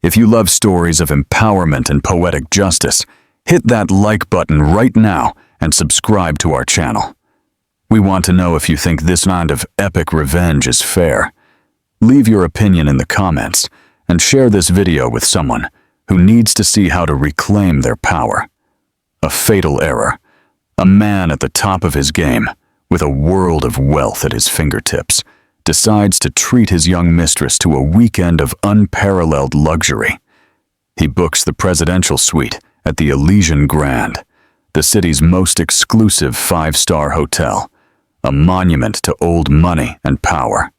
If you love stories of empowerment and poetic justice, hit that like button right now and subscribe to our channel. We want to know if you think this kind of epic revenge is fair. Leave your opinion in the comments and share this video with someone who needs to see how to reclaim their power. A fatal error. A man at the top of his game, with a world of wealth at his fingertips, decides to treat his young mistress to a weekend of unparalleled luxury. He books the presidential suite at the Elysian Grand, the city's most exclusive 5-star hotel, a monument to old money and power.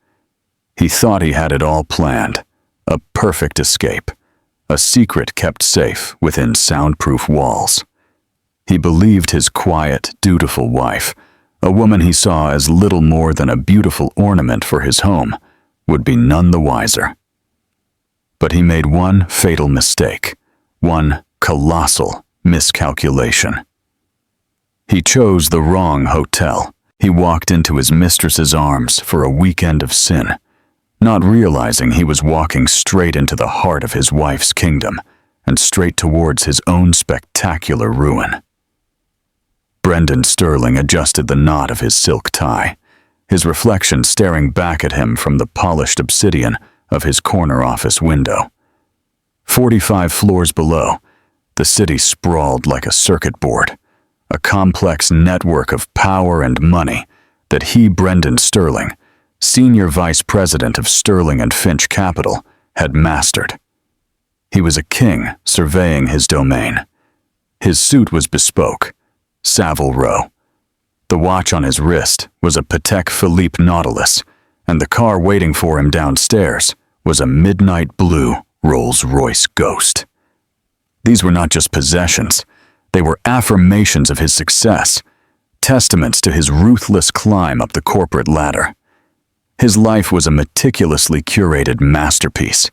He thought he had it all planned, a perfect escape, a secret kept safe within soundproof walls. He believed his quiet, dutiful wife, a woman he saw as little more than a beautiful ornament for his home, would be none the wiser. But he made one fatal mistake, one colossal miscalculation. He chose the wrong hotel. He walked into his mistress's arms for a weekend of sin, not realizing he was walking straight into the heart of his wife's kingdom and straight towards his own spectacular ruin. Brendan Sterling adjusted the knot of his silk tie, his reflection staring back at him from the polished obsidian of his corner office window. 45 floors below, the city sprawled like a circuit board, a complex network of power and money that he, Brendan Sterling, senior vice president of Sterling and Finch Capital, had mastered. He was a king surveying his domain. His suit was bespoke, Savile Row. The watch on his wrist was a Patek Philippe Nautilus, and the car waiting for him downstairs was a midnight blue Rolls-Royce Ghost. These were not just possessions, they were affirmations of his success, testaments to his ruthless climb up the corporate ladder. His life was a meticulously curated masterpiece.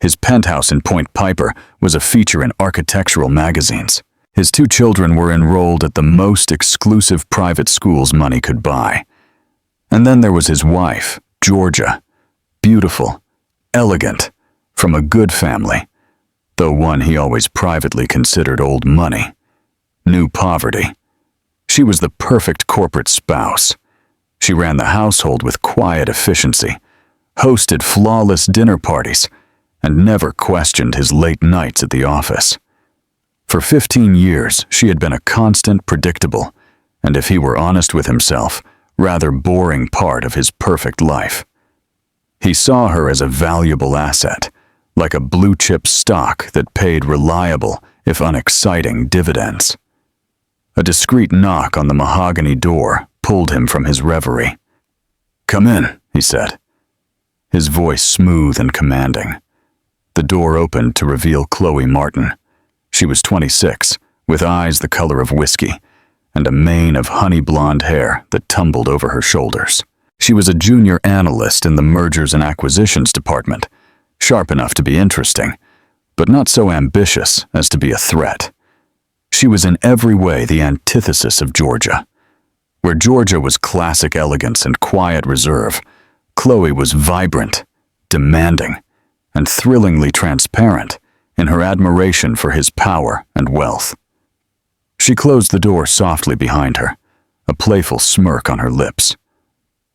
His penthouse in Point Piper was a feature in architectural magazines. His 2 children were enrolled at the most exclusive private schools money could buy. And then there was his wife, Georgia, beautiful, elegant, from a good family, though one he always privately considered old money, knew poverty. She was the perfect corporate spouse. She ran the household with quiet efficiency, hosted flawless dinner parties, and never questioned his late nights at the office. For 15 years, she had been a constant, predictable, and if he were honest with himself, rather boring part of his perfect life. He saw her as a valuable asset, like a blue-chip stock that paid reliable, if unexciting, dividends. A discreet knock on the mahogany door pulled him from his reverie. "Come in," he said, his voice smooth and commanding. The door opened to reveal Chloe Martin. She was 26, with eyes the color of whiskey, and a mane of honey-blonde hair that tumbled over her shoulders. She was a junior analyst in the mergers and acquisitions department, sharp enough to be interesting, but not so ambitious as to be a threat. She was in every way the antithesis of Georgia. Where Georgia was classic elegance and quiet reserve, Chloe was vibrant, demanding, and thrillingly transparent in her admiration for his power and wealth. She closed the door softly behind her, a playful smirk on her lips.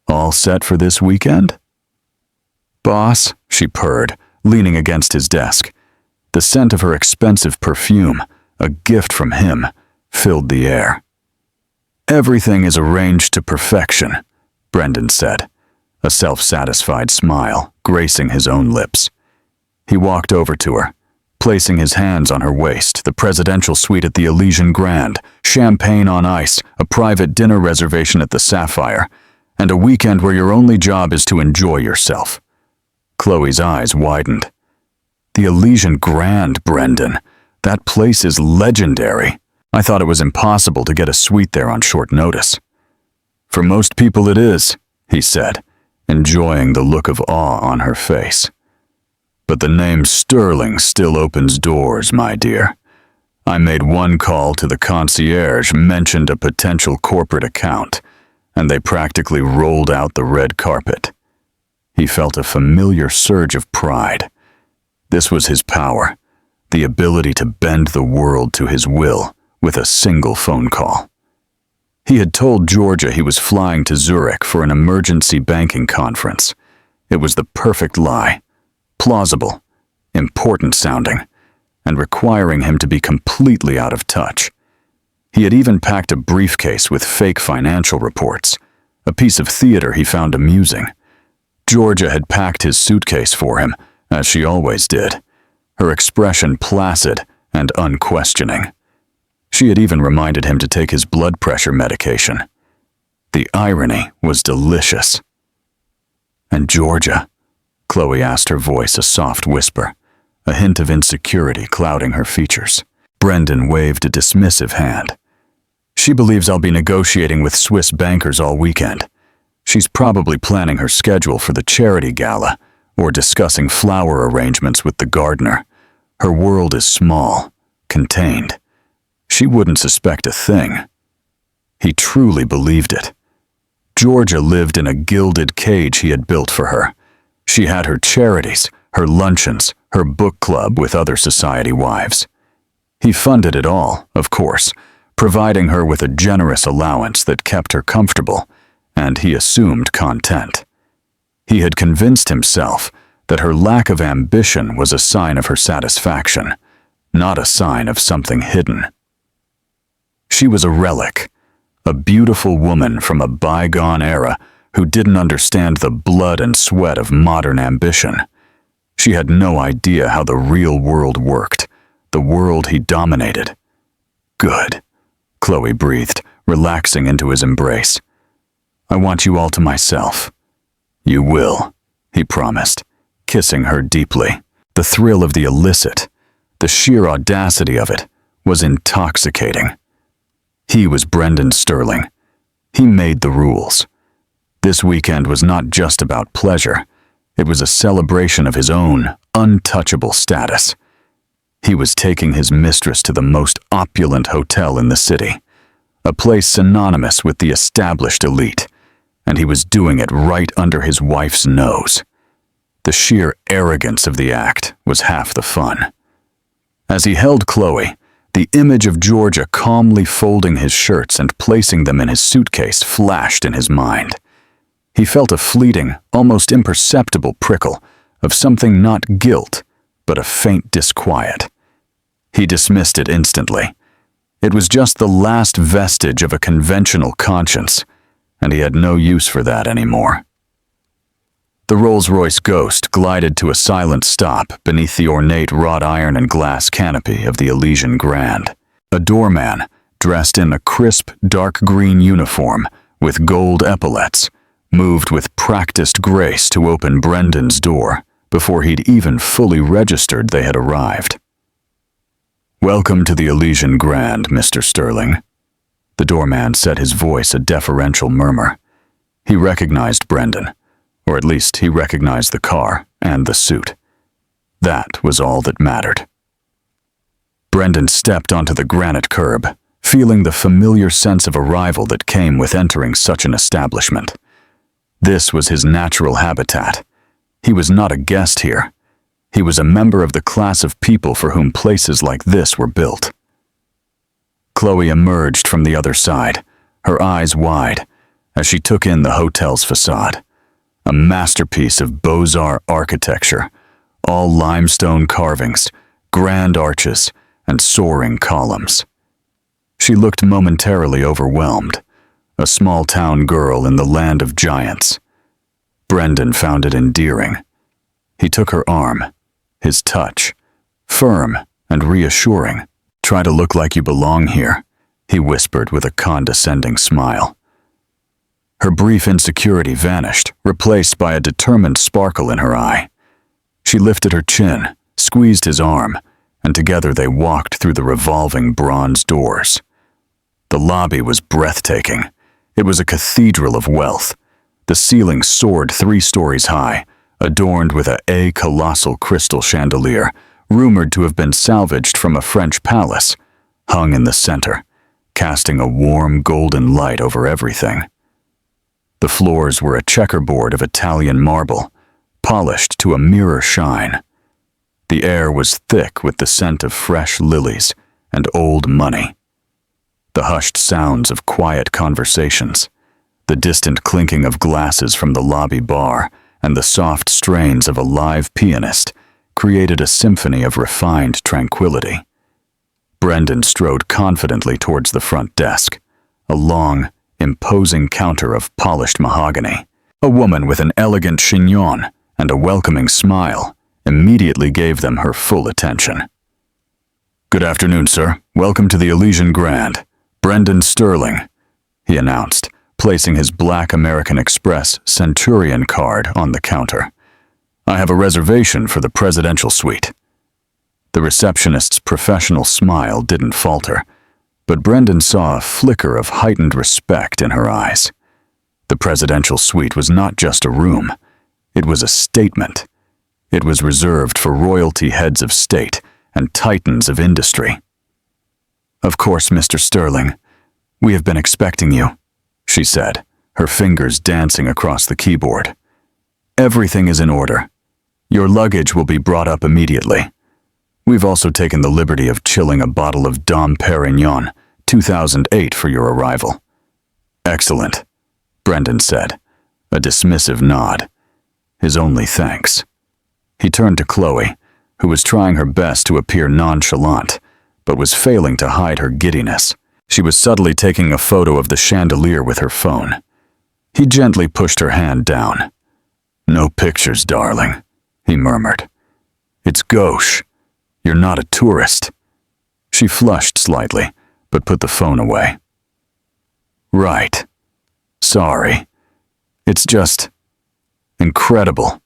"All set for this weekend?" "Boss," she purred, leaning against his desk. The scent of her expensive perfume, a gift from him, filled the air. "Everything is arranged to perfection," Brendan said, a self-satisfied smile gracing his own lips. He walked over to her, placing his hands on her waist, the presidential suite at the Elysian Grand, champagne on ice, a private dinner reservation at the Sapphire, and a weekend where your only job is to enjoy yourself. Chloe's eyes widened. "The Elysian Grand, Brendan. That place is legendary. I thought it was impossible to get a suite there on short notice." "For most people it is," he said, enjoying the look of awe on her face. "But the name Sterling still opens doors, my dear. I made one call to the concierge, mentioned a potential corporate account, and they practically rolled out the red carpet." He felt a familiar surge of pride. This was his power, the ability to bend the world to his will with a single phone call. He had told Georgia he was flying to Zurich for an emergency banking conference. It was the perfect lie, plausible, important sounding, and requiring him to be completely out of touch. He had even packed a briefcase with fake financial reports, a piece of theater he found amusing. Georgia had packed his suitcase for him, as she always did, her expression placid and unquestioning. She had even reminded him to take his blood pressure medication. The irony was delicious. "And Georgia?" Chloe asked, her voice a soft whisper, a hint of insecurity clouding her features. Brendan waved a dismissive hand. "She believes I'll be negotiating with Swiss bankers all weekend. She's probably planning her schedule for the charity gala or discussing flower arrangements with the gardener. Her world is small, contained. She wouldn't suspect a thing." He truly believed it. Georgia lived in a gilded cage he had built for her. She had her charities, her luncheons, her book club with other society wives. He funded it all, of course, providing her with a generous allowance that kept her comfortable, and he assumed content. He had convinced himself that her lack of ambition was a sign of her satisfaction, not a sign of something hidden. She was a relic, a beautiful woman from a bygone era who didn't understand the blood and sweat of modern ambition. She had no idea how the real world worked, the world he dominated. "Good," Chloe breathed, relaxing into his embrace. "I want you all to myself." "You will," he promised, kissing her deeply. The thrill of the illicit, the sheer audacity of it, was intoxicating. He was Brendan Sterling. He made the rules. This weekend was not just about pleasure. It was a celebration of his own untouchable status. He was taking his mistress to the most opulent hotel in the city, a place synonymous with the established elite, and he was doing it right under his wife's nose. The sheer arrogance of the act was half the fun. As he held Chloe, the image of Georgia calmly folding his shirts and placing them in his suitcase flashed in his mind. He felt a fleeting, almost imperceptible prickle of something not guilt, but a faint disquiet. He dismissed it instantly. It was just the last vestige of a conventional conscience, and he had no use for that anymore. The Rolls-Royce Ghost glided to a silent stop beneath the ornate wrought iron and glass canopy of the Elysian Grand. A doorman, dressed in a crisp, dark green uniform with gold epaulets, moved with practiced grace to open Brendan's door before he'd even fully registered they had arrived. "Welcome to the Elysian Grand, Mr. Sterling." The doorman set his voice a deferential murmur. He recognized Brendan, or at least he recognized the car and the suit. That was all that mattered. Brendan stepped onto the granite curb, feeling the familiar sense of arrival that came with entering such an establishment. This was his natural habitat. He was not a guest here. He was a member of the class of people for whom places like this were built. Chloe emerged from the other side, her eyes wide, as she took in the hotel's facade. A masterpiece of Beaux-Arts architecture, all limestone carvings, grand arches, and soaring columns. She looked momentarily overwhelmed, a small-town girl in the land of giants. Brendan found it endearing. He took her arm, his touch, firm and reassuring. "Try to look like you belong here," he whispered with a condescending smile. Her brief insecurity vanished, replaced by a determined sparkle in her eye. She lifted her chin, squeezed his arm, and together they walked through the revolving bronze doors. The lobby was breathtaking. It was a cathedral of wealth. The ceiling soared 3 stories high, adorned with a colossal crystal chandelier, rumored to have been salvaged from a French palace, hung in the center, casting a warm golden light over everything. The floors were a checkerboard of Italian marble, polished to a mirror shine. The air was thick with the scent of fresh lilies and old money. The hushed sounds of quiet conversations, the distant clinking of glasses from the lobby bar, and the soft strains of a live pianist created a symphony of refined tranquility. Brendan strode confidently towards the front desk, a long, imposing counter of polished mahogany. A woman with an elegant chignon and a welcoming smile immediately gave them her full attention. "Good afternoon, sir. Welcome to the Elysian Grand. Brendan Sterling," he announced, placing his black American Express Centurion card on the counter. "I have a reservation for the presidential suite." The receptionist's professional smile didn't falter, but Brendan saw a flicker of heightened respect in her eyes. The presidential suite was not just a room. It was a statement. It was reserved for royalty heads of state and titans of industry. "Of course, Mr. Sterling. We have been expecting you," she said, her fingers dancing across the keyboard. "Everything is in order. Your luggage will be brought up immediately. We've also taken the liberty of chilling a bottle of Dom Perignon 2008 for your arrival." "Excellent," Brendan said, a dismissive nod. His only thanks. He turned to Chloe, who was trying her best to appear nonchalant, but was failing to hide her giddiness. She was subtly taking a photo of the chandelier with her phone. He gently pushed her hand down. "No pictures, darling," he murmured. "It's gauche. You're not a tourist." She flushed slightly, but put the phone away. "Right. Sorry. It's just incredible."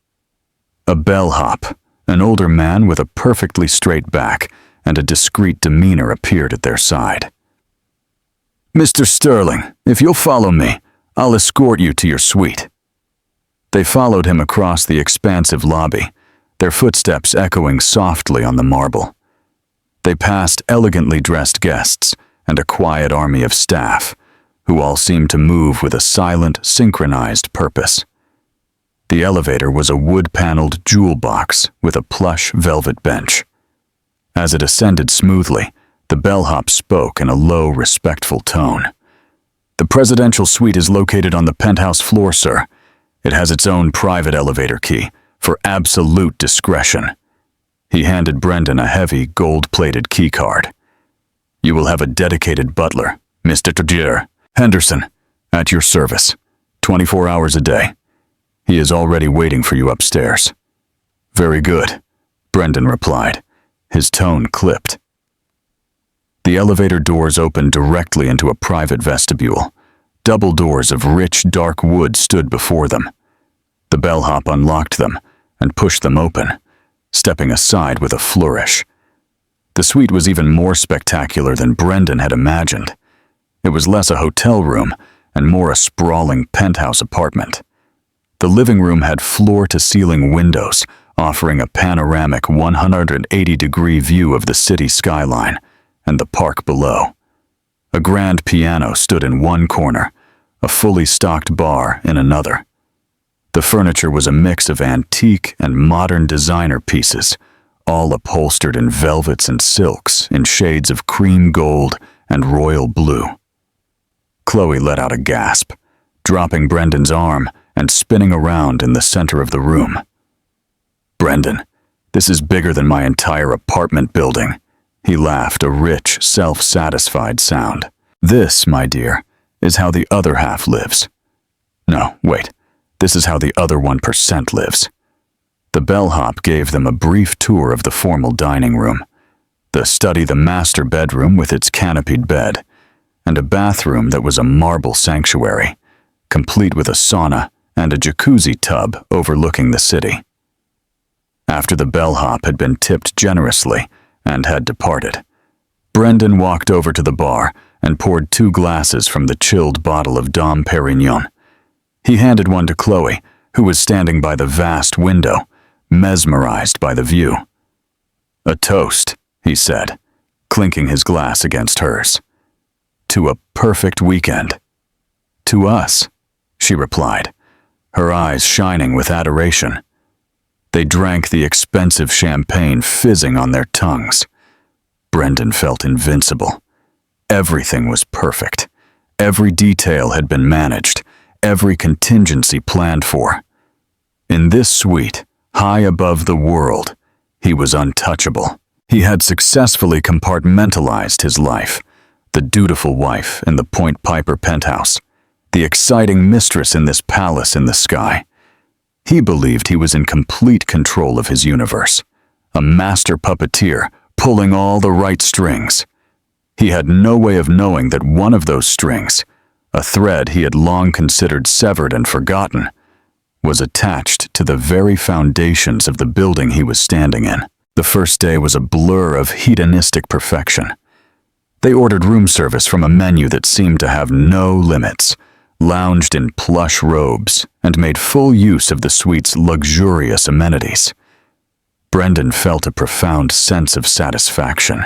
A bellhop, an older man with a perfectly straight back and a discreet demeanor, appeared at their side. "Mr. Sterling, if you'll follow me, I'll escort you to your suite." They followed him across the expansive lobby, their footsteps echoing softly on the marble. They passed elegantly dressed guests and a quiet army of staff, who all seemed to move with a silent, synchronized purpose. The elevator was a wood-paneled jewel box with a plush velvet bench. As it ascended smoothly, the bellhop spoke in a low, respectful tone. "The presidential suite is located on the penthouse floor, sir. It has its own private elevator key, for absolute discretion." He handed Brendan a heavy, gold-plated keycard. "You will have a dedicated butler, Mr. Tjir Henderson, at your service, 24 hours a day. He is already waiting for you upstairs." "Very good," Brendan replied, his tone clipped. The elevator doors opened directly into a private vestibule. Double doors of rich, dark wood stood before them. The bellhop unlocked them and pushed them open, stepping aside with a flourish. The suite was even more spectacular than Brendan had imagined. It was less a hotel room and more a sprawling penthouse apartment. The living room had floor-to-ceiling windows, offering a panoramic 180-degree view of the city skyline and the park below. A grand piano stood in one corner, a fully stocked bar in another. The furniture was a mix of antique and modern designer pieces, all upholstered in velvets and silks in shades of cream gold and royal blue. Chloe let out a gasp, dropping Brendan's arm and spinning around in the center of the room. "Brendan, this is bigger than my entire apartment building." He laughed, a rich, self-satisfied sound. "This, my dear, is how the other half lives. No, wait, this is how the other 1% lives." The bellhop gave them a brief tour of the formal dining room, the master bedroom with its canopied bed, and a bathroom that was a marble sanctuary, complete with a sauna and a jacuzzi tub overlooking the city. After the bellhop had been tipped generously and had departed, Brendan walked over to the bar and poured 2 glasses from the chilled bottle of Dom Perignon. He handed one to Chloe, who was standing by the vast window, mesmerized by the view. "A toast," he said, clinking his glass against hers. "To a perfect weekend." "To us," she replied, her eyes shining with adoration. They drank the expensive champagne fizzing on their tongues. Brendan felt invincible. Everything was perfect. Every detail had been managed, every contingency planned for. In this suite, high above the world, he was untouchable. He had successfully compartmentalized his life. The dutiful wife in the Point Piper penthouse, the exciting mistress in this palace in the sky. He believed he was in complete control of his universe, a master puppeteer pulling all the right strings. He had no way of knowing that one of those strings, a thread he had long considered severed and forgotten, was attached to the very foundations of the building he was standing in. The first day was a blur of hedonistic perfection. They ordered room service from a menu that seemed to have no limits, lounged in plush robes, and made full use of the suite's luxurious amenities. Brendan felt a profound sense of satisfaction.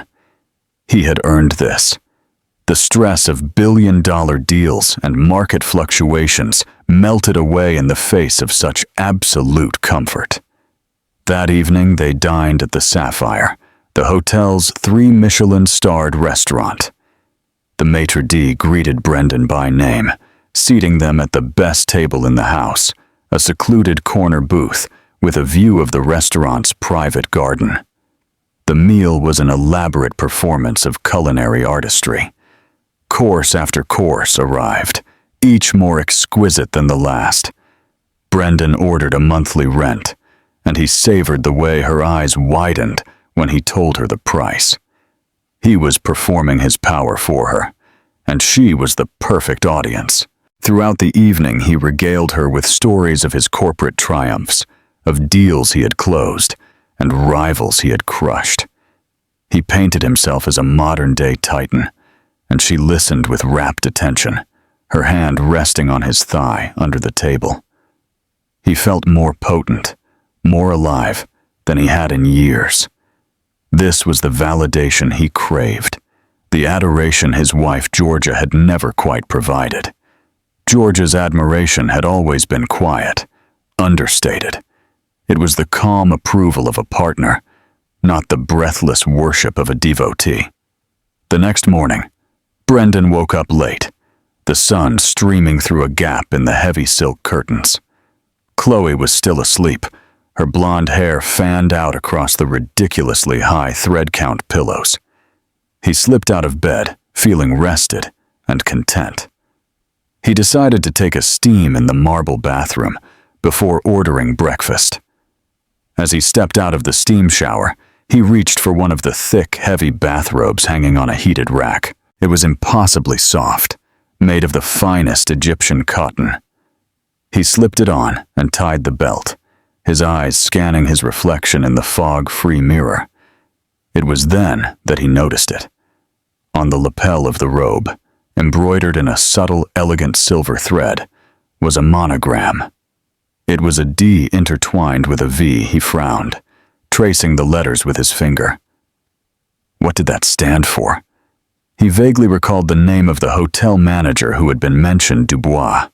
He had earned this. The stress of billion-dollar deals and market fluctuations melted away in the face of such absolute comfort. That evening they dined at the Sapphire, the hotel's 3 Michelin-starred restaurant. The maitre d' greeted Brendan by name, seating them at the best table in the house, a secluded corner booth with a view of the restaurant's private garden. The meal was an elaborate performance of culinary artistry. Course after course arrived, each more exquisite than the last. Brendan ordered a monthly rent, and he savored the way her eyes widened when he told her the price. He was performing his power for her, and she was the perfect audience. Throughout the evening, he regaled her with stories of his corporate triumphs, of deals he had closed, and rivals he had crushed. He painted himself as a modern-day titan, and she listened with rapt attention, her hand resting on his thigh under the table. He felt more potent, more alive than he had in years. This was the validation he craved, the adoration his wife Georgia had never quite provided. Georgia's admiration had always been quiet, understated. It was the calm approval of a partner, not the breathless worship of a devotee. The next morning, Brendan woke up late, the sun streaming through a gap in the heavy silk curtains. Chloe was still asleep, her blonde hair fanned out across the ridiculously high thread-count pillows. He slipped out of bed, feeling rested and content. He decided to take a steam in the marble bathroom before ordering breakfast. As he stepped out of the steam shower, he reached for one of the thick, heavy bathrobes hanging on a heated rack. It was impossibly soft, made of the finest Egyptian cotton. He slipped it on and tied the belt, his eyes scanning his reflection in the fog-free mirror. It was then that he noticed it. On the lapel of the robe, embroidered in a subtle, elegant silver thread, was a monogram. It was a D intertwined with a V. He frowned, tracing the letters with his finger. What did that stand for? He vaguely recalled the name of the hotel manager who had been mentioned, Dubois.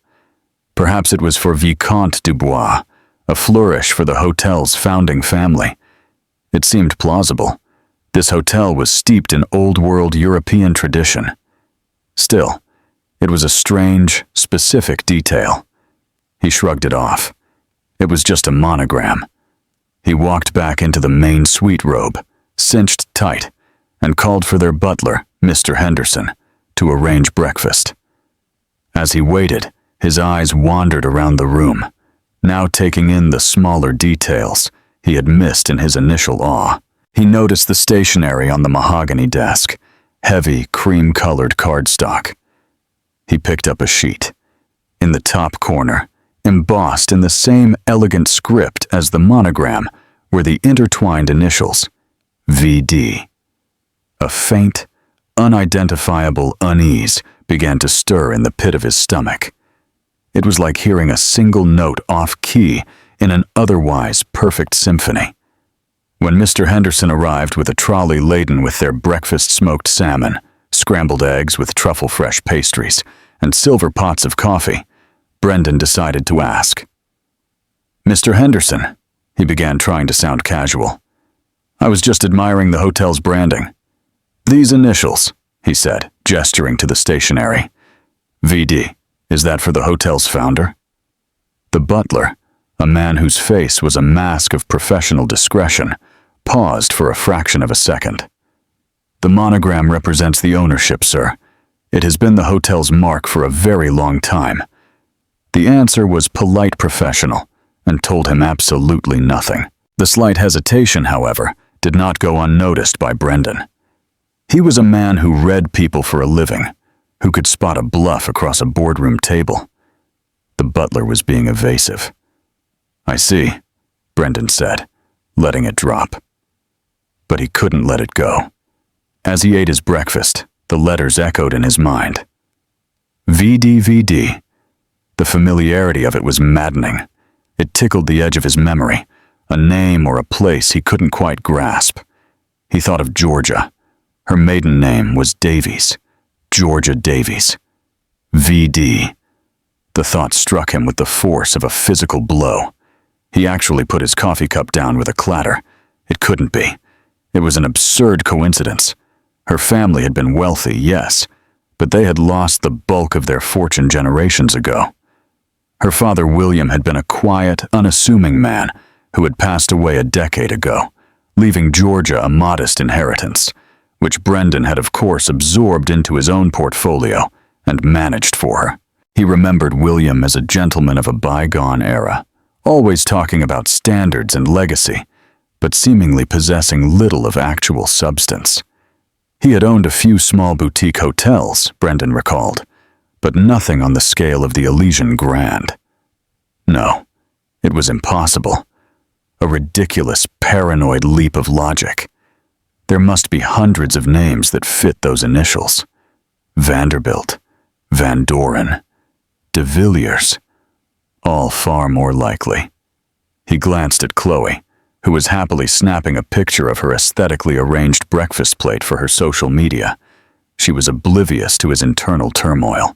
Perhaps it was for Vicomte Dubois, a flourish for the hotel's founding family. It seemed plausible. This hotel was steeped in old-world European tradition. Still, it was a strange, specific detail. He shrugged it off. It was just a monogram. He walked back into the main suite robe, cinched tight, and called for their butler, Mr. Henderson, to arrange breakfast. As he waited, his eyes wandered around the room, now taking in the smaller details he had missed in his initial awe. He noticed the stationery on the mahogany desk, heavy, cream-colored cardstock. He picked up a sheet. In the top corner, embossed in the same elegant script as the monogram, were the intertwined initials, VD. A faint, unidentifiable unease began to stir in the pit of his stomach. It was like hearing a single note off-key in an otherwise perfect symphony. When Mr. Henderson arrived with a trolley laden with their breakfast smoked salmon, scrambled eggs with truffle-fresh pastries, and silver pots of coffee, Brendan decided to ask. "Mr. Henderson," He began trying to sound casual. "I was just admiring the hotel's branding." "These initials," he said, gesturing to the stationery. "VD, is that for the hotel's founder?" The butler, a man whose face was a mask of professional discretion, paused for a fraction of a second. "The monogram represents the ownership, sir. It has been the hotel's mark for a very long time." The answer was polite professional and told him absolutely nothing. The slight hesitation, however, did not go unnoticed by Brendan. He was a man who read people for a living, who could spot a bluff across a boardroom table. The butler was being evasive. "I see," Brendan said, letting it drop. But he couldn't let it go. As he ate his breakfast, the letters echoed in his mind. VDVD. The familiarity of it was maddening. It tickled the edge of his memory, a name or a place he couldn't quite grasp. He thought of Georgia. Her maiden name was Davies. Georgia Davies. VD. The thought struck him with the force of a physical blow. He actually put his coffee cup down with a clatter. It couldn't be. It was an absurd coincidence. Her family had been wealthy, yes, but they had lost the bulk of their fortune generations ago. Her father, William, had been a quiet, unassuming man who had passed away a decade ago, leaving Georgia a modest inheritance, which Brendan had of course absorbed into his own portfolio and managed for her. He remembered William as a gentleman of a bygone era, always talking about standards and legacy, but seemingly possessing little of actual substance. He had owned a few small boutique hotels, Brendan recalled, but nothing on the scale of the Elysian Grand. No, it was impossible. A ridiculous, paranoid leap of logic. There must be hundreds of names that fit those initials. Vanderbilt, Van Doren, de Villiers, all far more likely. He glanced at Chloe, who was happily snapping a picture of her aesthetically arranged breakfast plate for her social media. She was oblivious to his internal turmoil.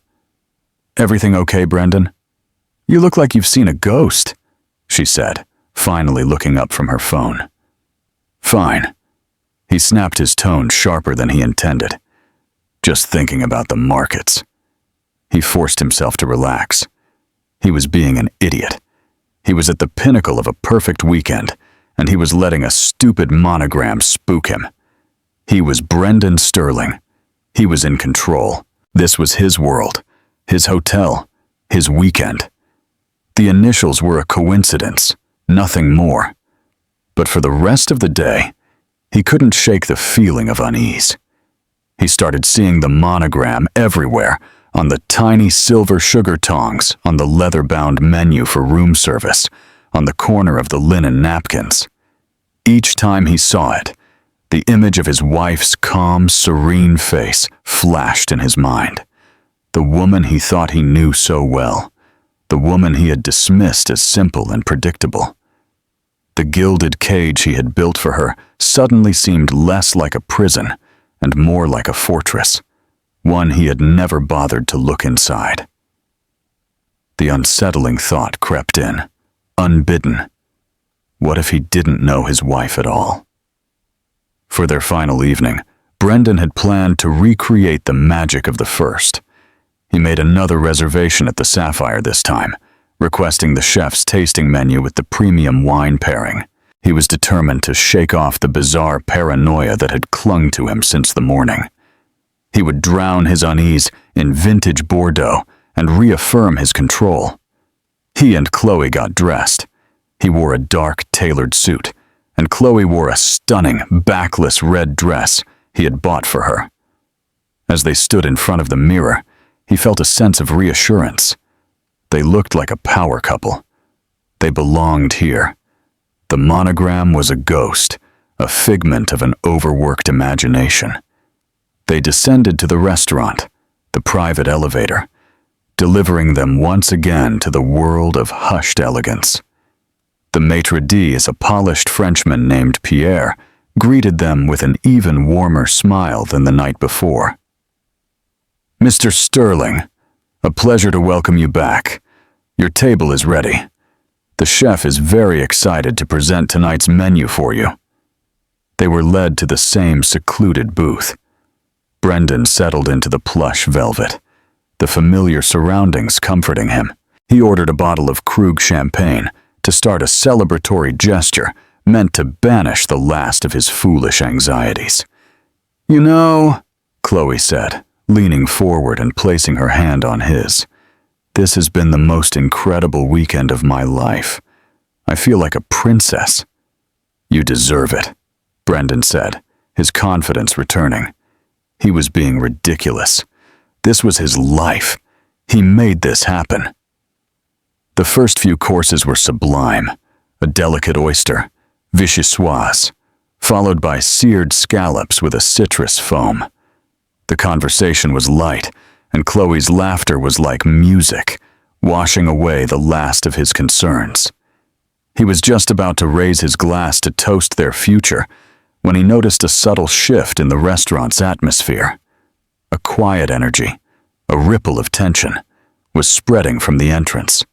"Everything okay, Brendan?" "You look like you've seen a ghost," she said, finally looking up from her phone. "Fine." He snapped his tone sharper than he intended. "Just thinking about the markets." He forced himself to relax. He was being an idiot. He was at the pinnacle of a perfect weekend, and he was letting a stupid monogram spook him. He was Brendan Sterling. He was in control. This was his world, his hotel, his weekend. The initials were a coincidence, nothing more. But for the rest of the day, he couldn't shake the feeling of unease. He started seeing the monogram everywhere, on the tiny silver sugar tongs, on the leather-bound menu for room service, on the corner of the linen napkins. Each time he saw it, the image of his wife's calm, serene face flashed in his mind. The woman he thought he knew so well. The woman he had dismissed as simple and predictable. The gilded cage he had built for her suddenly seemed less like a prison and more like a fortress, one he had never bothered to look inside. The unsettling thought crept in, unbidden. What if he didn't know his wife at all? For their final evening, Brendan had planned to recreate the magic of the first. He made another reservation at the Sapphire this time, requesting the chef's tasting menu with the premium wine pairing. He was determined to shake off the bizarre paranoia that had clung to him since the morning. He would drown his unease in vintage Bordeaux and reaffirm his control. He and Chloe got dressed. He wore a dark, tailored suit, and Chloe wore a stunning, backless red dress he had bought for her. As they stood in front of the mirror, he felt a sense of reassurance. They looked like a power couple. They belonged here. The monogram was a ghost, a figment of an overworked imagination. They descended to the restaurant, the private elevator, delivering them once again to the world of hushed elegance. The maitre d', a polished Frenchman named Pierre, greeted them with an even warmer smile than the night before. "Mr. Sterling, a pleasure to welcome you back. Your table is ready. The chef is very excited to present tonight's menu for you." They were led to the same secluded booth. Brendan settled into the plush velvet, the familiar surroundings comforting him. He ordered a bottle of Krug champagne to start a celebratory gesture meant to banish the last of his foolish anxieties. "You know," Chloe said, leaning forward and placing her hand on his, "this has been the most incredible weekend of my life. I feel like a princess." "You deserve it," Brendan said, his confidence returning. He was being ridiculous. This was his life. He made this happen. The first few courses were sublime: a delicate oyster, vichyssoise, followed by seared scallops with a citrus foam. The conversation was light, and Chloe's laughter was like music, washing away the last of his concerns. He was just about to raise his glass to toast their future when he noticed a subtle shift in the restaurant's atmosphere. A quiet energy, a ripple of tension, was spreading from the entrance.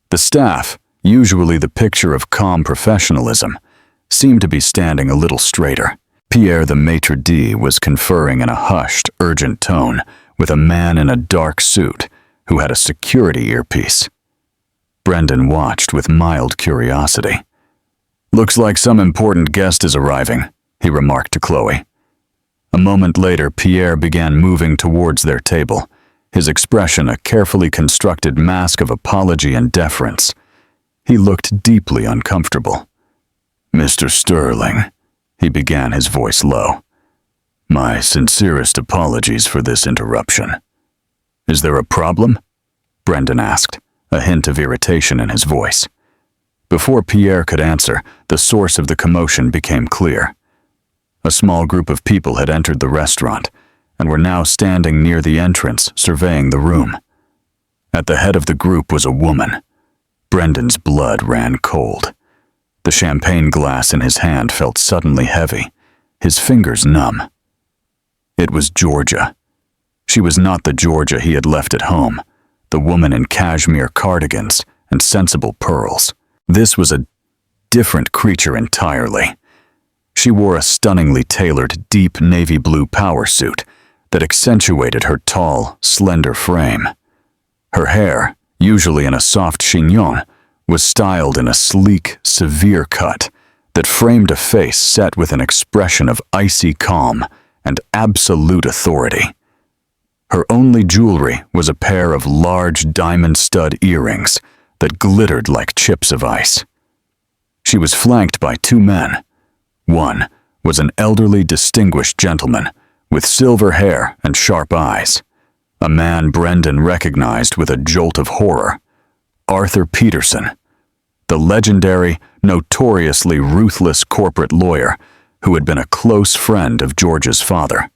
The staff, usually the picture of calm professionalism, seemed to be standing a little straighter. Pierre, the maitre d', was conferring in a hushed, urgent tone with a man in a dark suit who had a security earpiece. Brendan watched with mild curiosity. "Looks like some important guest is arriving," he remarked to Chloe. A moment later, Pierre began moving towards their table, his expression a carefully constructed mask of apology and deference. He looked deeply uncomfortable. "Mr. Sterling," he began, his voice low, "my sincerest apologies for this interruption." "Is there a problem?" Brendan asked, a hint of irritation in his voice. Before Pierre could answer, the source of the commotion became clear. A small group of people had entered the restaurant and were now standing near the entrance, surveying the room. At the head of the group was a woman. Brendan's blood ran cold. The champagne glass in his hand felt suddenly heavy, his fingers numb. It was Georgia. She was not the Georgia he had left at home, the woman in cashmere cardigans and sensible pearls. This was a different creature entirely. She wore a stunningly tailored deep navy blue power suit that accentuated her tall, slender frame. Her hair, usually in a soft chignon, was styled in a sleek, severe cut that framed a face set with an expression of icy calm and absolute authority. Her only jewelry was a pair of large diamond stud earrings that glittered like chips of ice. She was flanked by two men. One was an elderly, distinguished gentleman with silver hair and sharp eyes, a man Brendan recognized with a jolt of horror: Arthur Peterson, the legendary, notoriously ruthless corporate lawyer who had been a close friend of George's father.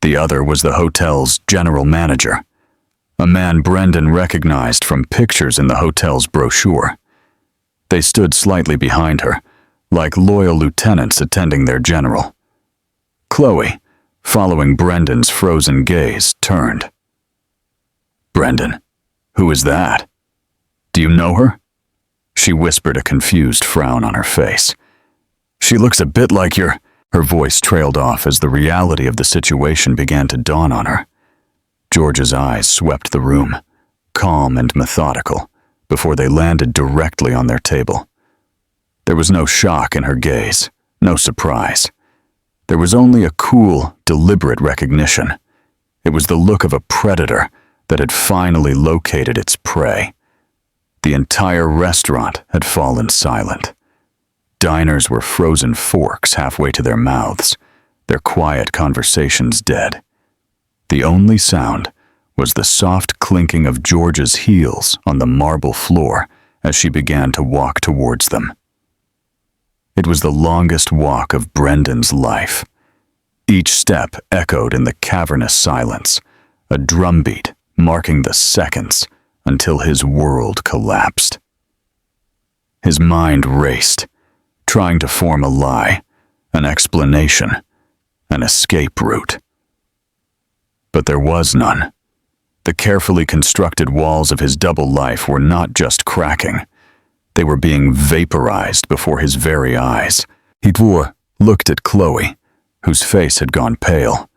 The other was the hotel's general manager, a man Brendan recognized from pictures in the hotel's brochure. They stood slightly behind her, like loyal lieutenants attending their general. Chloe, following Brendan's frozen gaze, turned. "Brendan, who is that? Do you know her?" She whispered, a confused frown on her face. "She looks a bit like your—" Her voice trailed off as the reality of the situation began to dawn on her. George's eyes swept the room, calm and methodical, before they landed directly on their table. There was no shock in her gaze, no surprise. There was only a cool, deliberate recognition. It was the look of a predator that had finally located its prey. The entire restaurant had fallen silent. Diners were frozen forks halfway to their mouths, their quiet conversations dead. The only sound was the soft clinking of George's heels on the marble floor as she began to walk towards them. It was the longest walk of Brendan's life. Each step echoed in the cavernous silence, a drumbeat marking the seconds until his world collapsed. His mind raced, trying to form a lie, an explanation, an escape route. But there was none. The carefully constructed walls of his double life were not just cracking. They were being vaporized before his very eyes. Hitvor looked at Chloe, whose face had gone pale,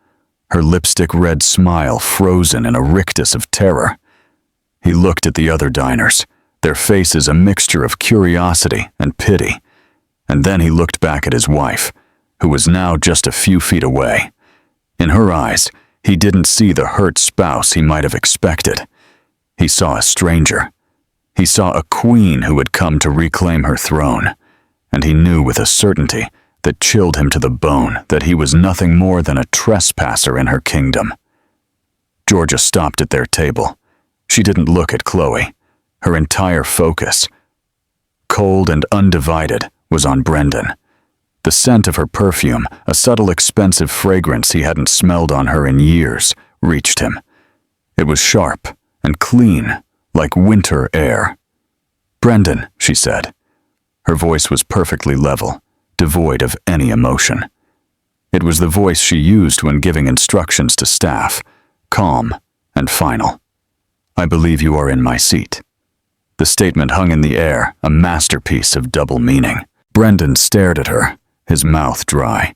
her lipstick-red smile frozen in a rictus of terror. He looked at the other diners, their faces a mixture of curiosity and pity. And then he looked back at his wife, who was now just a few feet away. In her eyes, he didn't see the hurt spouse he might have expected. He saw a stranger. He saw a queen who had come to reclaim her throne, and he knew with a certainty that chilled him to the bone that he was nothing more than a trespasser in her kingdom. Georgia stopped at their table. She didn't look at Chloe. Her entire focus, cold and undivided, was on Brendan. The scent of her perfume, a subtle expensive fragrance he hadn't smelled on her in years, reached him. It was sharp and clean, like winter air. "Brendan," she said. Her voice was perfectly level, devoid of any emotion. It was the voice she used when giving instructions to staff, calm and final. "I believe you are in my seat." The statement hung in the air, a masterpiece of double meaning. Brendan stared at her, his mouth dry.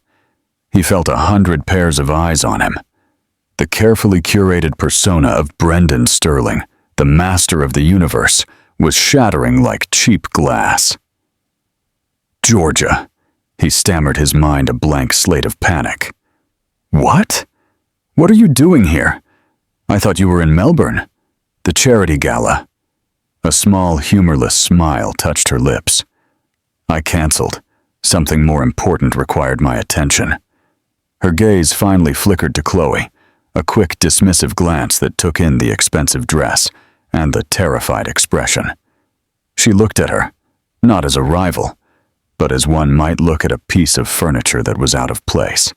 He felt 100 pairs of eyes on him. The carefully curated persona of Brendan Sterling, the master of the universe, was shattering like cheap glass. "Georgia," he stammered, his mind a blank slate of panic. "What? What are you doing here? I thought you were in Melbourne. The charity gala." A small, humorless smile touched her lips. "I canceled. Something more important required my attention." Her gaze finally flickered to Chloe, a quick, dismissive glance that took in the expensive dress and the terrified expression. She looked at her, not as a rival, but as one might look at a piece of furniture that was out of place.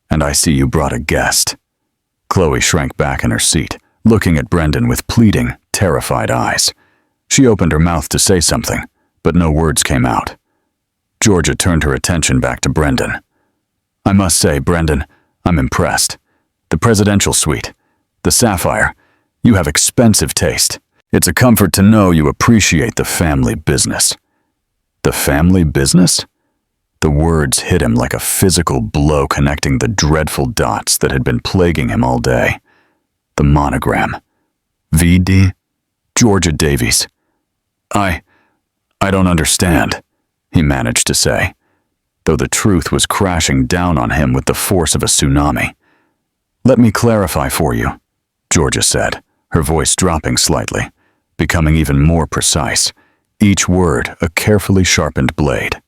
"And I see you brought a guest." Chloe shrank back in her seat, looking at Brendan with pleading, terrified eyes. She opened her mouth to say something, but no words came out. Georgia turned her attention back to Brendan. "I must say, Brendan, I'm impressed. The presidential suite, the sapphire, you have expensive taste. It's a comfort to know you appreciate the family business." The family business? The words hit him like a physical blow, connecting the dreadful dots that had been plaguing him all day. The monogram. VD? Georgia Davies. I don't understand," he managed to say, though the truth was crashing down on him with the force of a tsunami. "Let me clarify for you," Georgia said, her voice dropping slightly, becoming even more precise, each word a carefully sharpened blade.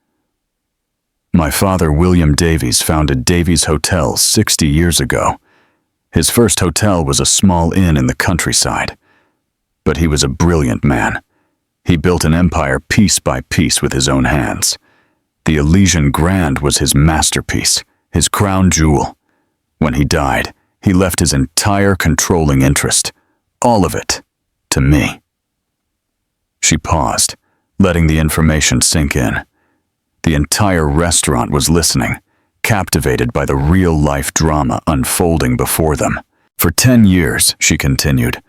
"My father, William Davies, founded Davies Hotel 60 years ago. His first hotel was a small inn in the countryside. But he was a brilliant man. He built an empire piece by piece with his own hands. The Elysian Grand was his masterpiece, his crown jewel. When he died, he left his entire controlling interest, all of it, to me." She paused, letting the information sink in. The entire restaurant was listening, captivated by the real-life drama unfolding before them. "For 10 years, she continued,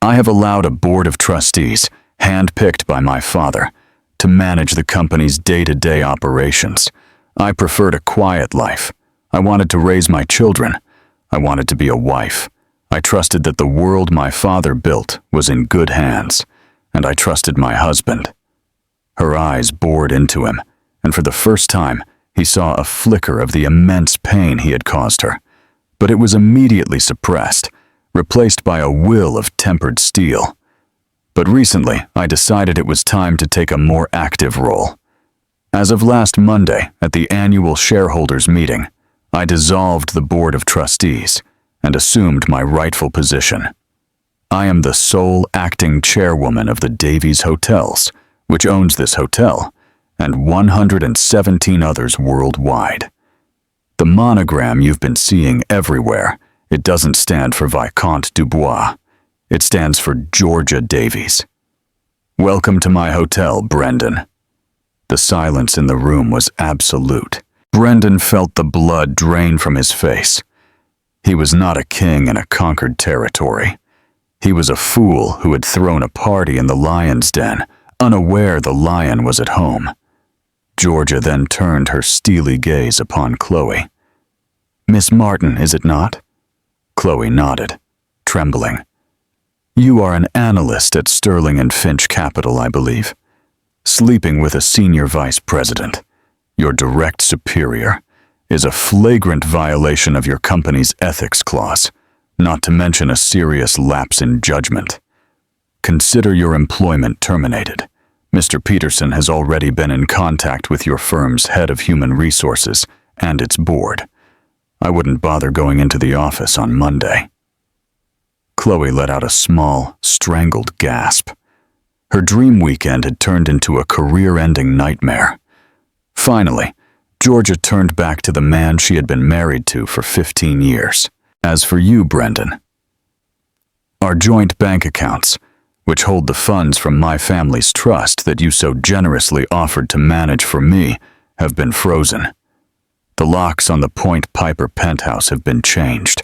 I have allowed a board of trustees, hand-picked by my father, to manage the company's day-to-day operations. I preferred a quiet life. I wanted to raise my children. I wanted to be a wife. I trusted that the world my father built was in good hands, and I trusted my husband." Her eyes bored into him, and for the first time, he saw a flicker of the immense pain he had caused her. But it was immediately suppressed, replaced by a will of tempered steel. "But recently, I decided it was time to take a more active role. As of last Monday, at the annual shareholders' meeting, I dissolved the board of trustees and assumed my rightful position. I am the sole acting chairwoman of the Davies Hotels, which owns this hotel, and 117 others worldwide. The monogram you've been seeing everywhere, it doesn't stand for Viscount Dubois. It stands for Georgia Davies. Welcome to my hotel, Brendan." The silence in the room was absolute. Brendan felt the blood drain from his face. He was not a king in a conquered territory. He was a fool who had thrown a party in the lion's den, unaware the lion was at home. Georgia then turned her steely gaze upon Chloe. "Miss Martin, is it not?" Chloe nodded, trembling. "You are an analyst at Sterling and Finch Capital, I believe. Sleeping with a senior vice president, your direct superior, is a flagrant violation of your company's ethics clause, not to mention a serious lapse in judgment. Consider your employment terminated. Mr. Peterson has already been in contact with your firm's head of human resources and its board. I wouldn't bother going into the office on Monday." Chloe let out a small, strangled gasp. Her dream weekend had turned into a career-ending nightmare. Finally, Georgia turned back to the man she had been married to for 15 years. "As for you, Brendan, our joint bank accounts, which hold the funds from my family's trust that you so generously offered to manage for me, have been frozen. The locks on the Point Piper penthouse have been changed.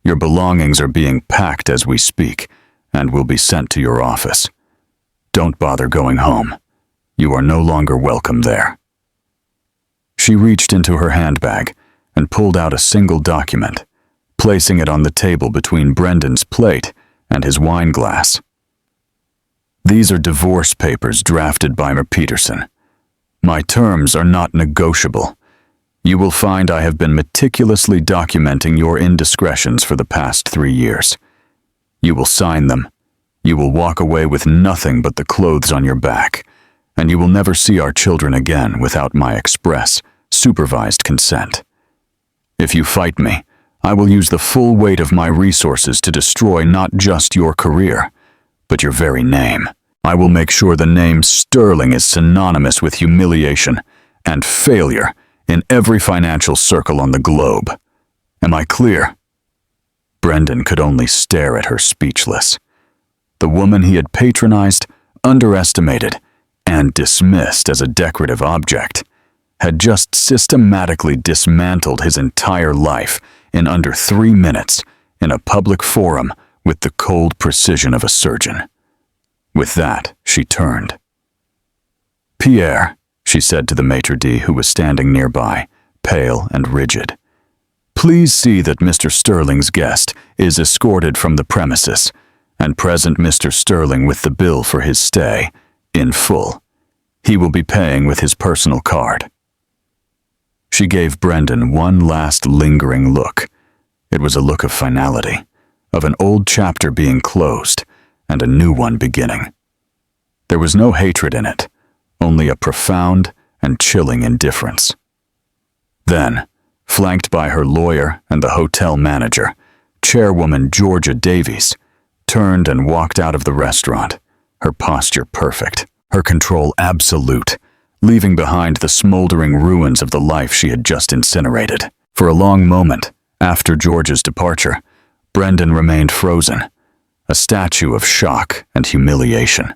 Your belongings are being packed as we speak and will be sent to your office. Don't bother going home. You are no longer welcome there." She reached into her handbag and pulled out a single document, placing it on the table between Brendan's plate and his wine glass. "These are divorce papers drafted by Mr. Peterson. My terms are not negotiable. You will find I have been meticulously documenting your indiscretions for the past 3 years. You will sign them. You will walk away with nothing but the clothes on your back, and you will never see our children again without my express, supervised consent. If you fight me, I will use the full weight of my resources to destroy not just your career, but your very name. I will make sure the name Sterling is synonymous with humiliation and failure in every financial circle on the globe. Am I clear?" Brendan could only stare at her, speechless. The woman he had patronized, underestimated, and dismissed as a decorative object had just systematically dismantled his entire life in under 3 minutes in a public forum with the cold precision of a surgeon. With that, she turned. "Pierre," she said to the maitre d' who was standing nearby, pale and rigid, "please see that Mr. Sterling's guest is escorted from the premises, and present Mr. Sterling with the bill for his stay, in full. He will be paying with his personal card." She gave Brendan one last lingering look. It was a look of finality, of an old chapter being closed and a new one beginning. There was no hatred in it, only a profound and chilling indifference. Then, flanked by her lawyer and the hotel manager, Chairwoman Georgia Davies turned and walked out of the restaurant, her posture perfect, her control absolute, leaving behind the smoldering ruins of the life she had just incinerated. For a long moment, after Georgia's departure, Brendan remained frozen, a statue of shock and humiliation.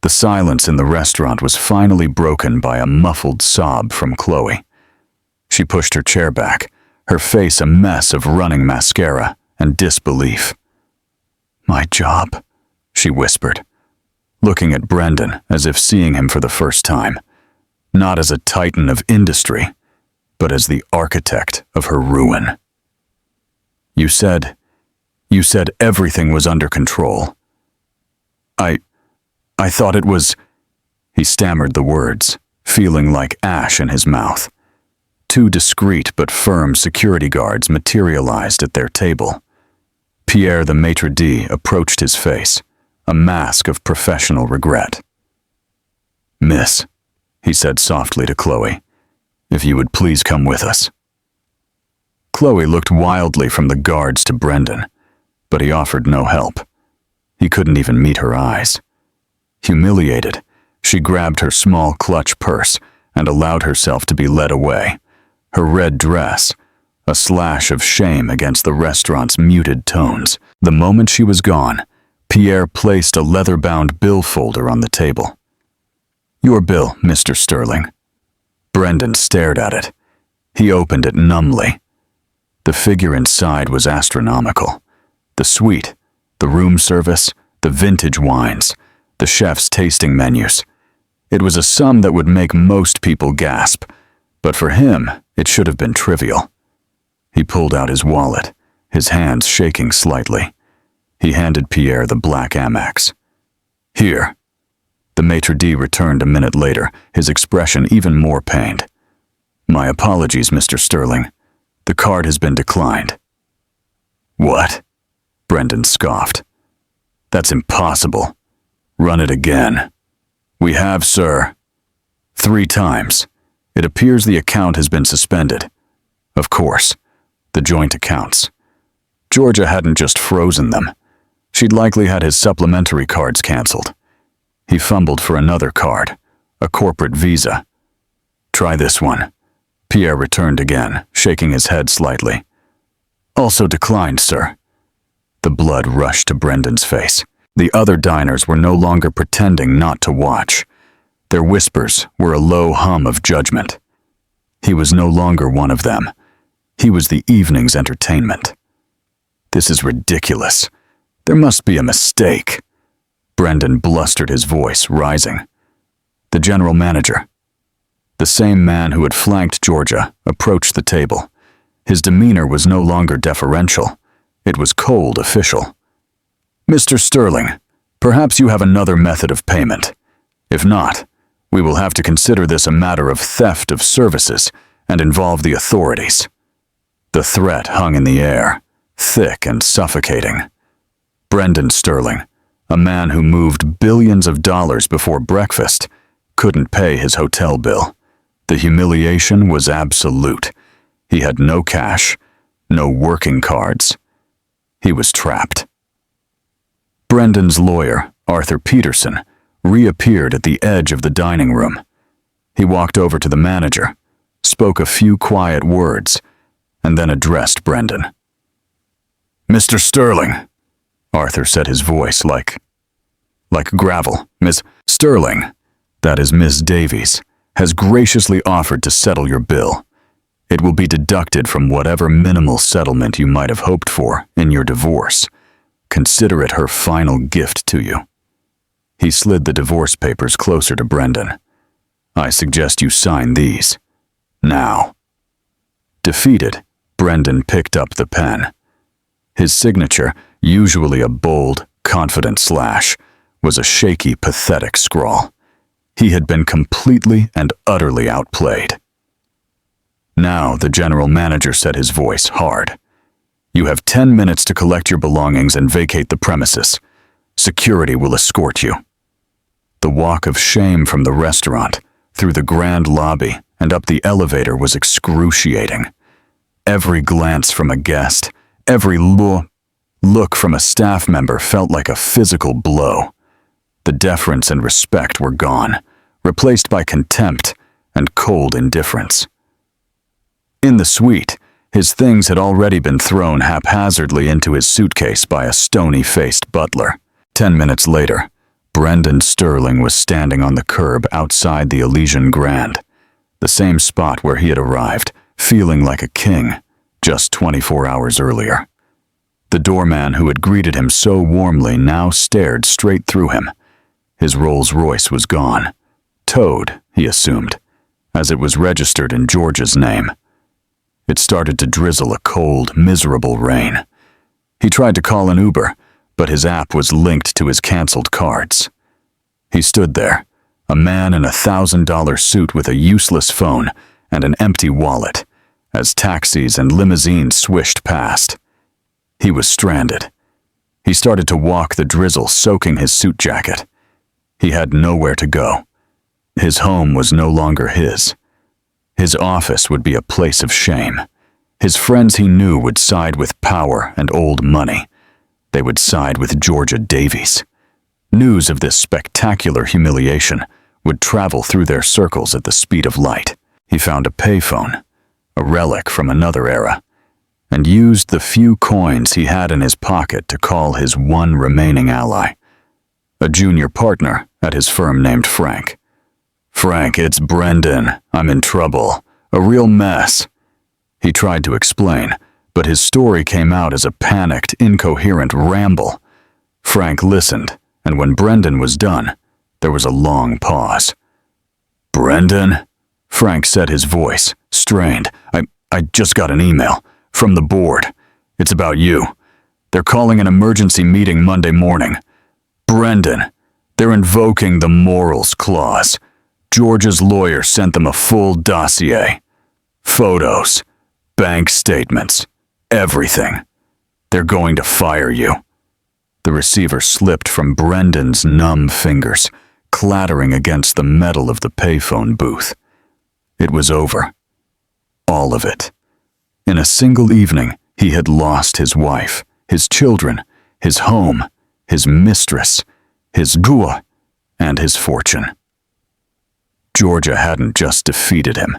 The silence in the restaurant was finally broken by a muffled sob from Chloe. She pushed her chair back, her face a mess of running mascara and disbelief. "My job," she whispered, looking at Brendan as if seeing him for the first time, not as a titan of industry, but as the architect of her ruin. You said everything was under control. I thought it was—" He stammered the words, feeling like ash in his mouth. 2 discreet but firm security guards materialized at their table. Pierre the maitre d' approached his face, a mask of professional regret. "Miss," he said softly to Chloe, "if you would please come with us." Chloe looked wildly from the guards to Brendan, but he offered no help. He couldn't even meet her eyes. Humiliated, she grabbed her small clutch purse and allowed herself to be led away, her red dress a slash of shame against the restaurant's muted tones. The moment she was gone, Pierre placed a leather-bound bill folder on the table. "Your bill, Mr. Sterling." Brendan stared at it. He opened it numbly. The figure inside was astronomical. The suite, the room service, the vintage wines, the chef's tasting menus. It was a sum that would make most people gasp, but for him, it should have been trivial. He pulled out his wallet, his hands shaking slightly. He handed Pierre the black Amex. "Here." The maitre d' returned a minute later, his expression even more pained. "My apologies, Mr. Sterling. The card has been declined." "What?" Brendan scoffed. "That's impossible. Run it again." "We have, sir." 3 times. It appears the account has been suspended. Of course, the joint accounts. Georgia hadn't just frozen them. She'd likely had his supplementary cards canceled. He fumbled for another card, a corporate Visa. "Try this one." Pierre returned again, shaking his head slightly. "Also declined, sir." The blood rushed to Brendan's face. The other diners were no longer pretending not to watch. Their whispers were a low hum of judgment. He was no longer one of them. He was the evening's entertainment. "This is ridiculous. There must be a mistake." Brendan blustered his voice, rising. The general manager, the same man who had flanked Georgia, approached the table. His demeanor was no longer deferential. It was cold official. "Mr. Sterling, perhaps you have another method of payment. If not, we will have to consider this a matter of theft of services and involve the authorities." The threat hung in the air, thick and suffocating. Brendan Sterling, a man who moved billions of dollars before breakfast, couldn't pay his hotel bill. The humiliation was absolute. He had no cash, no working cards. He was trapped. Brendan's lawyer, Arthur Peterson, reappeared at the edge of the dining room. He walked over to the manager, spoke a few quiet words, and then addressed Brendan. "Mr. Sterling," Arthur said, his voice like gravel. "Miss Sterling, that is Miss Davies, has graciously offered to settle your bill. It will be deducted from whatever minimal settlement you might have hoped for in your divorce. Consider it her final gift to you." He slid the divorce papers closer to Brendan. "I suggest you sign these. Now." Defeated, Brendan picked up the pen. His signature, usually a bold, confident slash, was a shaky, pathetic scrawl. He had been completely and utterly outplayed. Now the general manager said, his voice hard. "You have 10 minutes to collect your belongings and vacate the premises. Security will escort you." The walk of shame from the restaurant, through the grand lobby, and up the elevator was excruciating. Every glance from a guest, every look from a staff member felt like a physical blow. The deference and respect were gone, replaced by contempt and cold indifference. In the suite, his things had already been thrown haphazardly into his suitcase by a stony-faced butler. 10 minutes later, Brendan Sterling was standing on the curb outside the Elysian Grand, the same spot where he had arrived, feeling like a king, just 24 hours earlier. The doorman who had greeted him so warmly now stared straight through him. His Rolls-Royce was gone. Towed, he assumed, as it was registered in George's name. It started to drizzle a cold, miserable rain. He tried to call an Uber, but his app was linked to his canceled cards. He stood there, a man in a $1,000 suit with a useless phone and an empty wallet, as taxis and limousines swished past. He was stranded. He started to walk, the drizzle soaking his suit jacket. He had nowhere to go. His home was no longer his. His office would be a place of shame. His friends he knew would side with power and old money. They would side with Georgia Davies. News of this spectacular humiliation would travel through their circles at the speed of light. He found a payphone, a relic from another era, and used the few coins he had in his pocket to call his one remaining ally, a junior partner at his firm named Frank. "Frank, it's Brendan. I'm in trouble. A real mess." He tried to explain, but his story came out as a panicked, incoherent ramble. Frank listened, and when Brendan was done, there was a long pause. "Brendan?" Frank said, his voice strained. I just got an email from the board. It's about you. They're calling an emergency meeting Monday morning. Brendan, they're invoking the morals clause. George's lawyer sent them a full dossier. Photos, bank statements, everything. They're going to fire you." The receiver slipped from Brendan's numb fingers, clattering against the metal of the payphone booth. It was over. All of it. In a single evening, he had lost his wife, his children, his home, his mistress, his gua, and his fortune. Georgia hadn't just defeated him.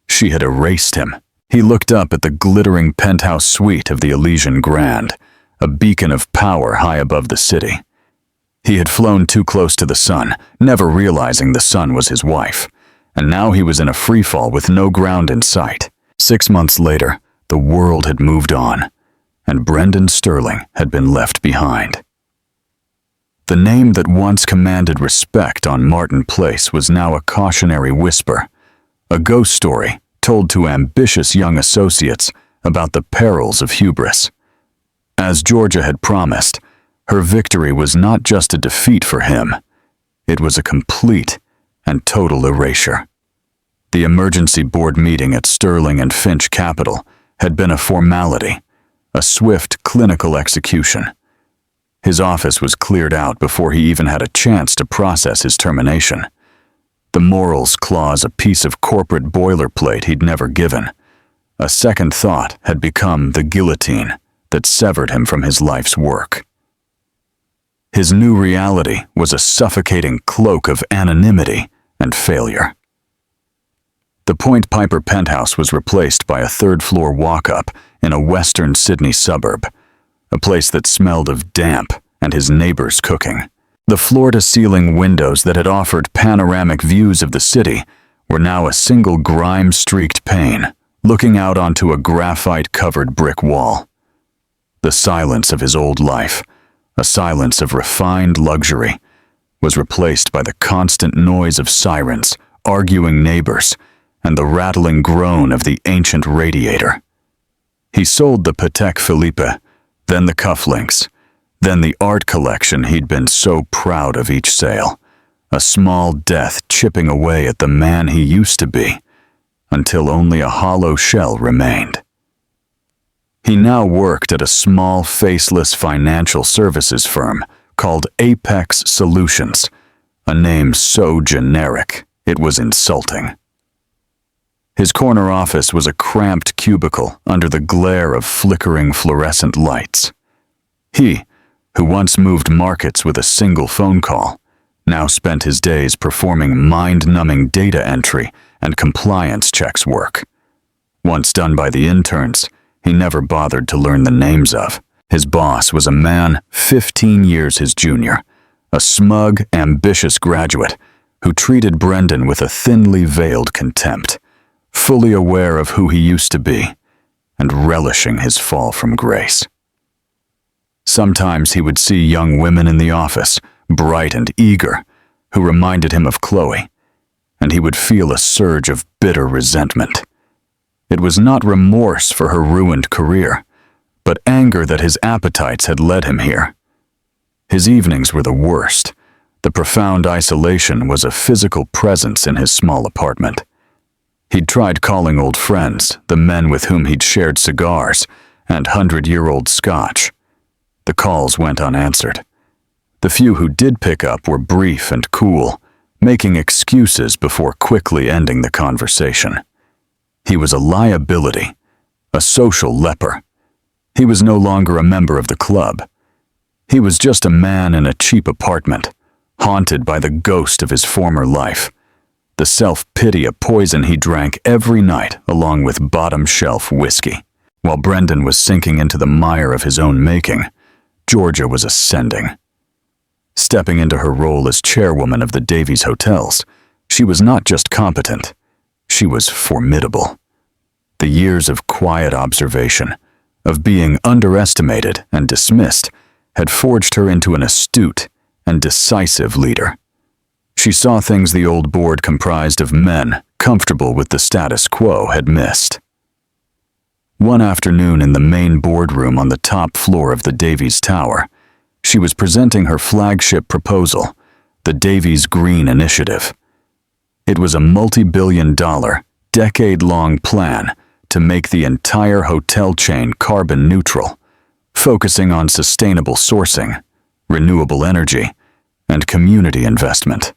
She had erased him. He looked up at the glittering penthouse suite of the Elysian Grand, a beacon of power high above the city. He had flown too close to the sun, never realizing the sun was his wife, and now he was in a freefall with no ground in sight. 6 months later, the world had moved on, and Brendan Sterling had been left behind. The name that once commanded respect on Martin Place was now a cautionary whisper, a ghost story told to ambitious young associates about the perils of hubris. As Georgia had promised, her victory was not just a defeat for him, it was a complete and total erasure. The emergency board meeting at Sterling and Finch Capital had been a formality, a swift clinical execution. His office was cleared out before he even had a chance to process his termination. The morals clause a piece of corporate boilerplate he'd never given. A second thought had become the guillotine that severed him from his life's work. His new reality was a suffocating cloak of anonymity and failure. The Point Piper penthouse was replaced by a third-floor walk-up in a western Sydney suburb, a place that smelled of damp and his neighbors' cooking. The floor-to-ceiling windows that had offered panoramic views of the city were now a single grime-streaked pane, looking out onto a graphite-covered brick wall. The silence of his old life, a silence of refined luxury, was replaced by the constant noise of sirens, arguing neighbors, and the rattling groan of the ancient radiator. He sold the Patek Philippe, then the cufflinks, then the art collection he'd been so proud of each sale, a small death chipping away at the man he used to be, until only a hollow shell remained. He now worked at a small, faceless financial services firm called Apex Solutions, a name so generic it was insulting. His corner office was a cramped cubicle under the glare of flickering fluorescent lights. He, who once moved markets with a single phone call, now spent his days performing mind-numbing data entry and compliance checks work. Once done by the interns, he never bothered to learn the names of. His boss was a man 15 years his junior, a smug, ambitious graduate who treated Brendan with a thinly veiled contempt, fully aware of who he used to be, and relishing his fall from grace. Sometimes he would see young women in the office, bright and eager, who reminded him of Chloe, and he would feel a surge of bitter resentment. It was not remorse for her ruined career, but anger that his appetites had led him here. His evenings were the worst. The profound isolation was a physical presence in his small apartment. He'd tried calling old friends, the men with whom he'd shared cigars and 100-year-old scotch. The calls went unanswered. The few who did pick up were brief and cool, making excuses before quickly ending the conversation. He was a liability, a social leper. He was no longer a member of the club. He was just a man in a cheap apartment, haunted by the ghost of his former life, the self-pity a poison he drank every night along with bottom-shelf whiskey. While Brendan was sinking into the mire of his own making, Georgia was ascending. Stepping into her role as chairwoman of the Davies Hotels, she was not just competent, she was formidable. The years of quiet observation, of being underestimated and dismissed, had forged her into an astute and decisive leader. She saw things the old board comprised of men comfortable with the status quo had missed. One afternoon in the main boardroom on the top floor of the Davies Tower, she was presenting her flagship proposal, the Davies Green Initiative. It was a multi-billion-dollar, decade-long plan to make the entire hotel chain carbon neutral, focusing on sustainable sourcing, renewable energy, and community investment.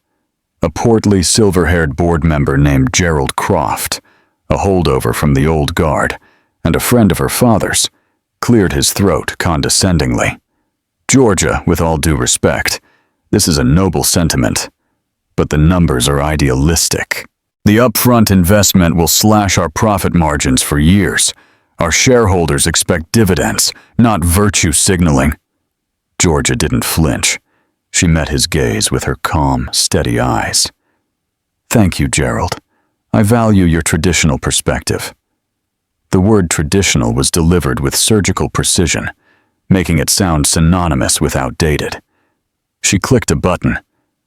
A portly, silver-haired board member named Gerald Croft, a holdover from the old guard, and a friend of her father's, cleared his throat condescendingly. Georgia, with all due respect, this is a noble sentiment, but the numbers are idealistic. The upfront investment will slash our profit margins for years. Our shareholders expect dividends, not virtue signaling. Georgia didn't flinch. She met his gaze with her calm, steady eyes. Thank you, Gerald. I value your traditional perspective. The word traditional was delivered with surgical precision, making it sound synonymous with outdated. She clicked a button,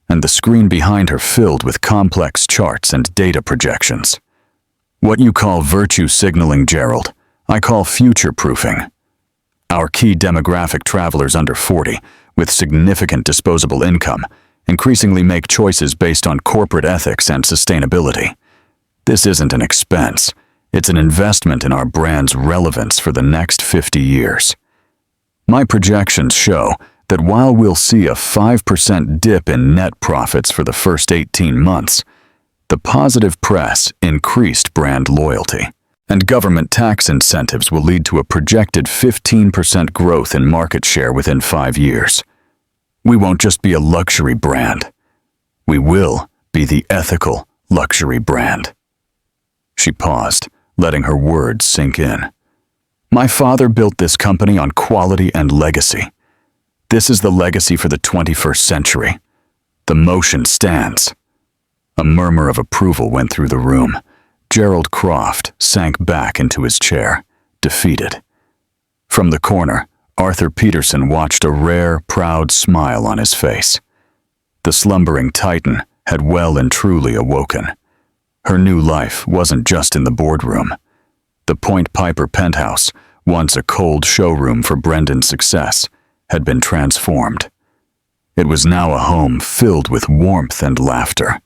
and the screen behind her filled with complex charts and data projections. What you call virtue signaling, Gerald, I call future-proofing. Our key demographic, travelers under 40, with significant disposable income, increasingly make choices based on corporate ethics and sustainability. This isn't an expense. It's an investment in our brand's relevance for the next 50 years. My projections show that while we'll see a 5% dip in net profits for the first 18 months, the positive press increased brand loyalty, and government tax incentives will lead to a projected 15% growth in market share within 5 years. We won't just be a luxury brand. We will be the ethical luxury brand. She paused, letting her words sink in. My father built this company on quality and legacy. This is the legacy for the 21st century. The motion stands. A murmur of approval went through the room. Gerald Croft sank back into his chair, defeated. From the corner, Arthur Peterson watched a rare, proud smile on his face. The slumbering titan had well and truly awoken. Her new life wasn't just in the boardroom. The Point Piper penthouse, once a cold showroom for Brendan's success, had been transformed. It was now a home filled with warmth and laughter.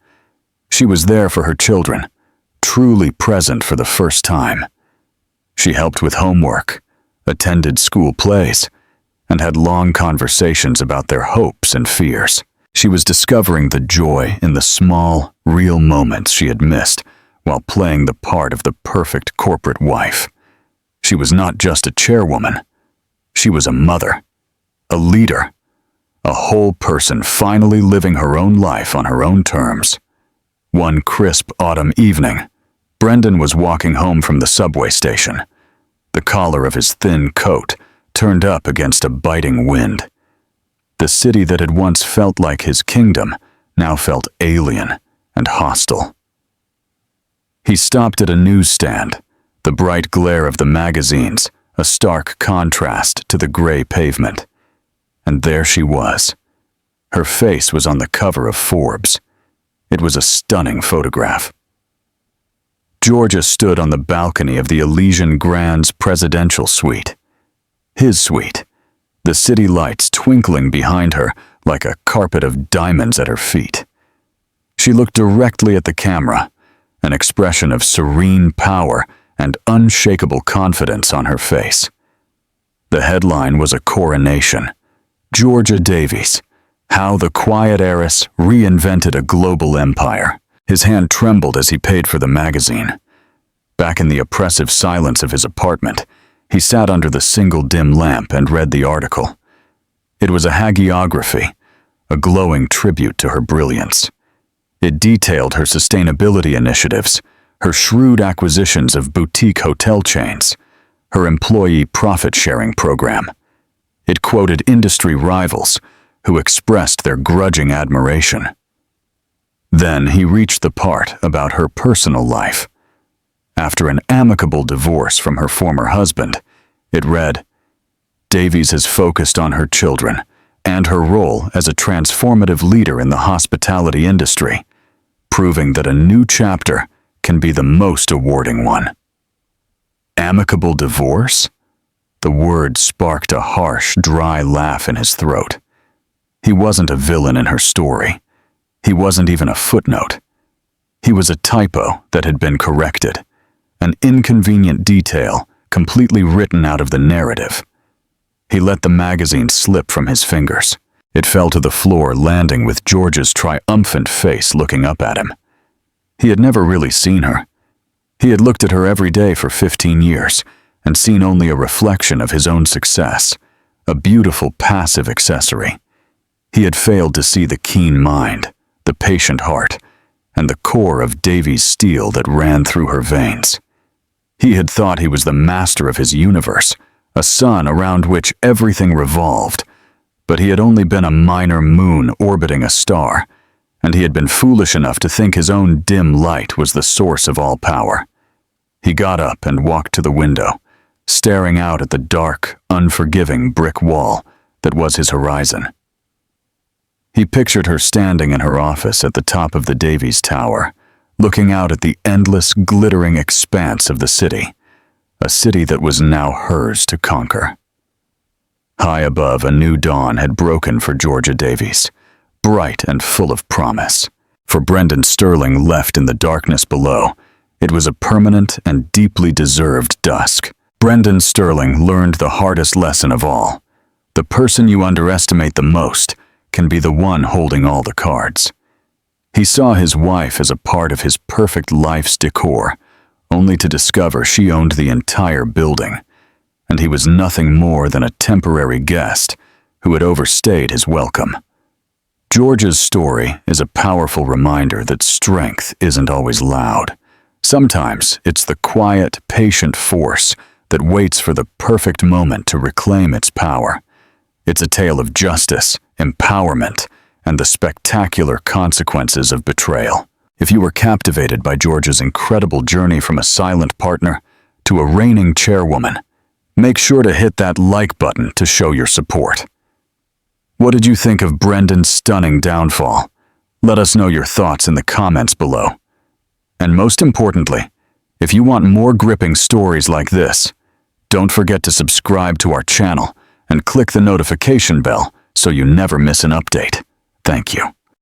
She was there for her children, truly present for the first time. She helped with homework, attended school plays, and had long conversations about their hopes and fears. She was discovering the joy in the small, real moments she had missed while playing the part of the perfect corporate wife. She was not just a chairwoman. She was a mother, a leader, a whole person finally living her own life on her own terms. One crisp autumn evening, Brendan was walking home from the subway station. The collar of his thin coat turned up against a biting wind. The city that had once felt like his kingdom now felt alien and hostile. He stopped at a newsstand, the bright glare of the magazines, a stark contrast to the gray pavement. And there she was. Her face was on the cover of Forbes. It was a stunning photograph. Georgia stood on the balcony of the Elysian Grand's presidential suite. His suite, the city lights twinkling behind her like a carpet of diamonds at her feet. She looked directly at the camera, an expression of serene power and unshakable confidence on her face. The headline was a coronation. Georgia Davies, how the quiet heiress reinvented a global empire. His hand trembled as he paid for the magazine. Back in the oppressive silence of his apartment, he sat under the single dim lamp and read the article. It was a hagiography, a glowing tribute to her brilliance. It detailed her sustainability initiatives, her shrewd acquisitions of boutique hotel chains, her employee profit-sharing program. It quoted industry rivals who expressed their grudging admiration. Then he reached the part about her personal life. After an amicable divorce from her former husband, it read, Davies has focused on her children, and her role as a transformative leader in the hospitality industry, proving that a new chapter can be the most awarding one. Amicable divorce? The word sparked a harsh, dry laugh in his throat. He wasn't a villain in her story. He wasn't even a footnote. He was a typo that had been corrected, an inconvenient detail completely written out of the narrative. He let the magazine slip from his fingers. It fell to the floor, landing with George's triumphant face looking up at him. He had never really seen her. He had looked at her every day for 15 years and seen only a reflection of his own success, a beautiful passive accessory. He had failed to see the keen mind, the patient heart, and the core of Davy's steel that ran through her veins. He had thought he was the master of his universe, a sun around which everything revolved, but he had only been a minor moon orbiting a star, and he had been foolish enough to think his own dim light was the source of all power. He got up and walked to the window, staring out at the dark, unforgiving brick wall that was his horizon. He pictured her standing in her office at the top of the Davies Tower, looking out at the endless, glittering expanse of the city, a city that was now hers to conquer. High above, a new dawn had broken for Georgia Davies, bright and full of promise. For Brendan Sterling left in the darkness below, it was a permanent and deeply deserved dusk. Brendan Sterling learned the hardest lesson of all. The person you underestimate the most can be the one holding all the cards. He saw his wife as a part of his perfect life's decor, only to discover she owned the entire building, and he was nothing more than a temporary guest who had overstayed his welcome. George's story is a powerful reminder that strength isn't always loud. Sometimes it's the quiet, patient force that waits for the perfect moment to reclaim its power. It's a tale of justice, empowerment, and the spectacular consequences of betrayal. If you were captivated by George's incredible journey from a silent partner to a reigning chairwoman, make sure to hit that like button to show your support. What did you think of Brendan's stunning downfall? Let us know your thoughts in the comments below. And most importantly, if you want more gripping stories like this, don't forget to subscribe to our channel and click the notification bell so you never miss an update. Thank you.